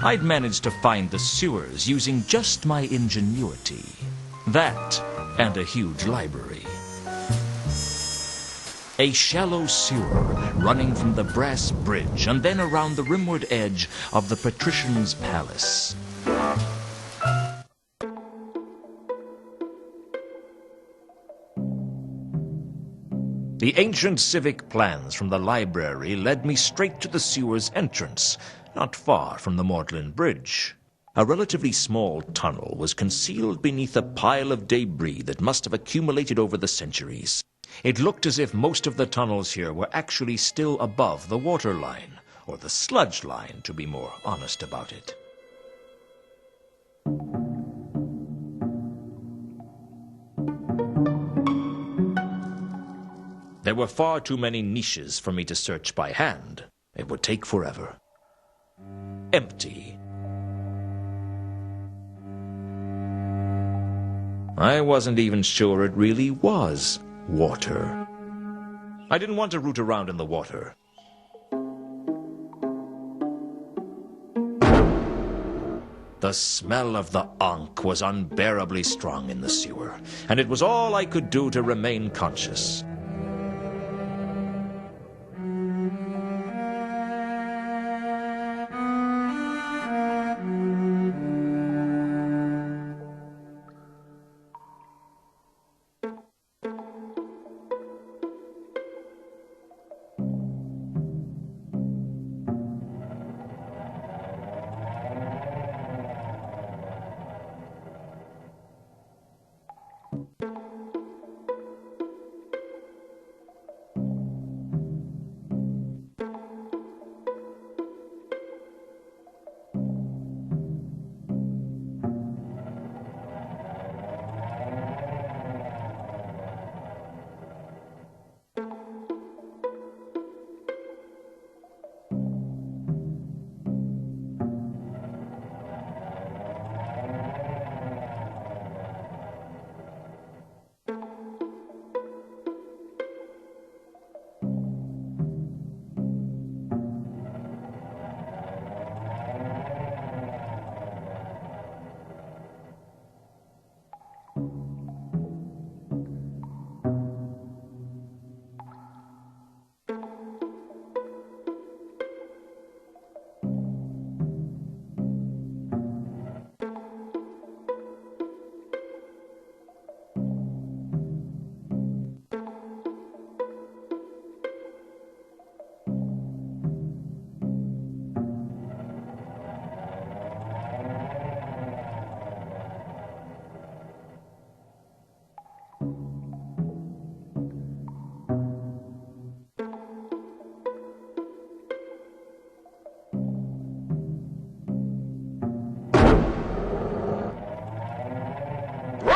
I'd managed to find the sewers using just my ingenuity. That, and a huge library. A shallow sewer running from the brass bridge and then around the rimward edge of the patrician's palace. The ancient civic plans from the library led me straight to the sewer's entrance, not far from the Mortland Bridge. A relatively small tunnel was concealed beneath a pile of debris that must have accumulated over the centuries. It looked as if most of the tunnels here were actually still above the water line, or the sludge line, to be more honest about it. There were far too many niches for me to search by hand. It would take forever. Empty. I wasn't even sure it really was water. I didn't want to root around in the water. The smell of the Ankh was unbearably strong in the sewer, and it was all I could do to remain conscious.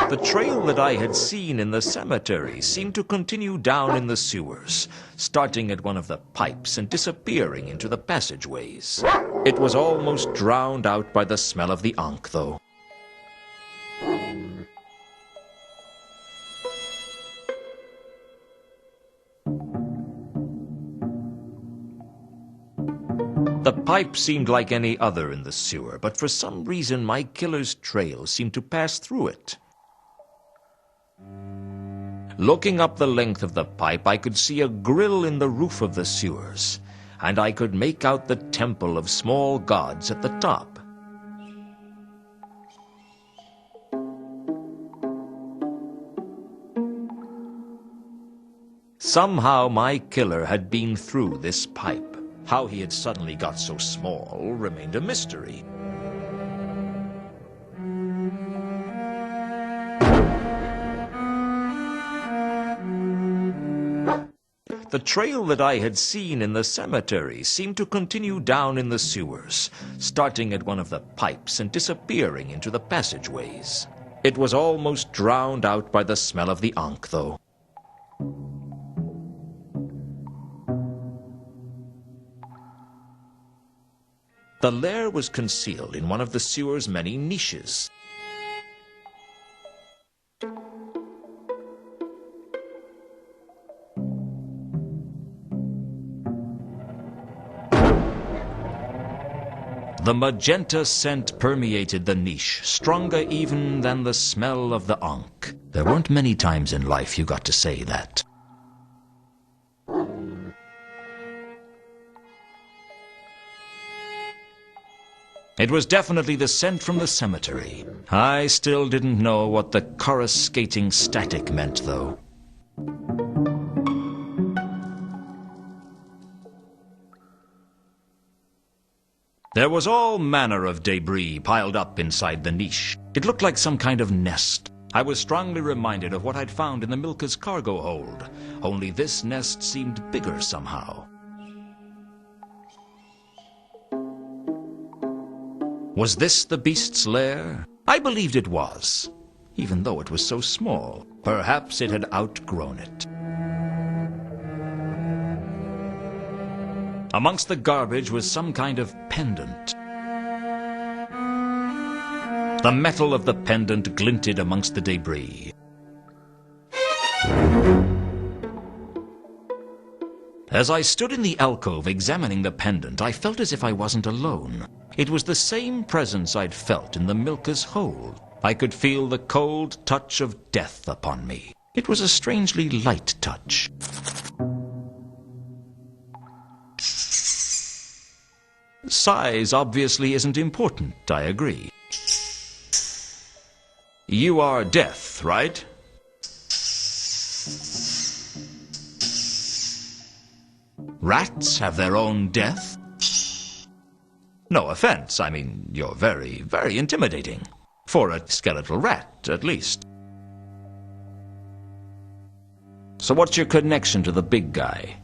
The trail that I had seen in the cemetery seemed to continue down in the sewers, starting at one of the pipes and disappearing into the passageways. It was almost drowned out by the smell of the Ankh, though. The pipe seemed like any other in the sewer, but for some reason my killer's trail seemed to pass through it. Looking up the length of the pipe, I could see a grill in the roof of the sewers, and I could make out the temple of small gods at the top. Somehow my killer had been through this pipe. How he had suddenly got so small remained a mystery. The trail that I had seen in the cemetery seemed to continue down in the sewers, starting at one of the pipes and disappearing into the passageways. It was almost drowned out by the smell of the Ankh, though. The lair was concealed in one of the sewer's many niches. The magenta scent permeated the niche, stronger even than the smell of the Ankh. There weren't many times in life you got to say that. It was definitely the scent from the cemetery. I still didn't know what the coruscating static meant, though. There was all manner of debris piled up inside the niche. It looked like some kind of nest. I was strongly reminded of what I'd found in the Milka's cargo hold, only this nest seemed bigger somehow. Was this the beast's lair? I believed it was, even though it was so small. Perhaps it had outgrown it. Amongst the garbage was some kind of pendant. The metal of the pendant glinted amongst the debris. As I stood in the alcove examining the pendant, I felt as if I wasn't alone. It was the same presence I'd felt in the Milka's hold. I could feel the cold touch of death upon me. It was a strangely light touch. Size obviously isn't important, I agree. You are death, right? Rats have their own death? No offense, I mean, you're very, very intimidating. For a skeletal rat, at least. So what's your connection to the big guy?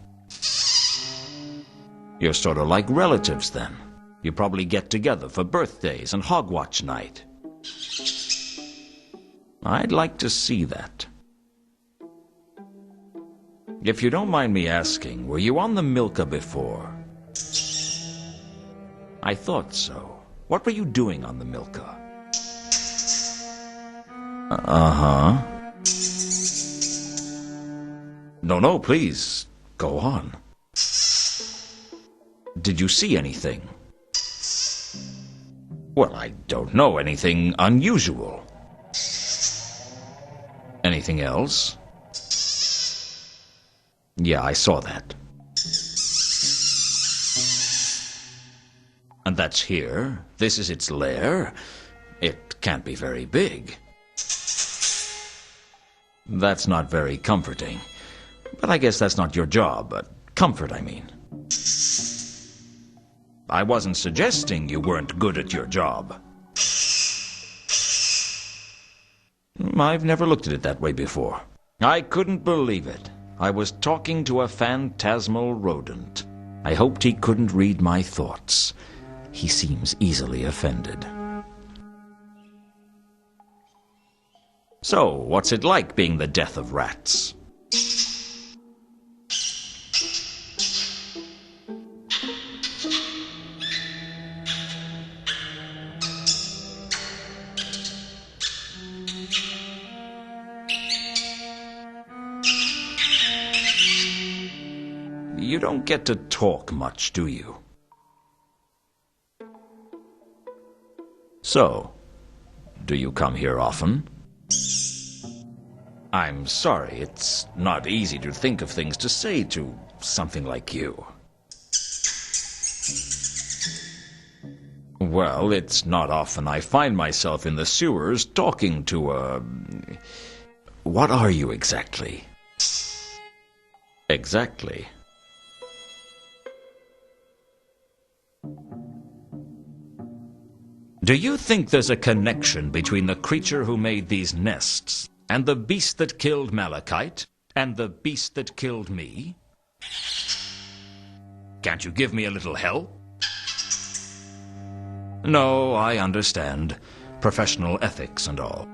You're sort of like relatives, then. You probably get together for birthdays and hogwatch night. I'd like to see that. If you don't mind me asking, were you on the Milka before? I thought so. What were you doing on the Milka? Uh-huh. No, please, go on. Did you see anything? Well, I don't know, anything unusual. Anything else? Yeah, I saw that. And that's here? This is its lair? It can't be very big. That's not very comforting. But I guess that's not your job. Comfort, I mean. I wasn't suggesting you weren't good at your job. I've never looked at it that way before. I couldn't believe it. I was talking to a phantasmal rodent. I hoped he couldn't read my thoughts. He seems easily offended. So, what's it like being the death of rats? You don't get to talk much, do you? So, do you come here often? I'm sorry, it's not easy to think of things to say to something like you. Well, it's not often I find myself in the sewers talking to a... What are you exactly? Exactly. Do you think there's a connection between the creature who made these nests and the beast that killed Malachite and the beast that killed me? Can't you give me a little help? No, I understand. Professional ethics and all.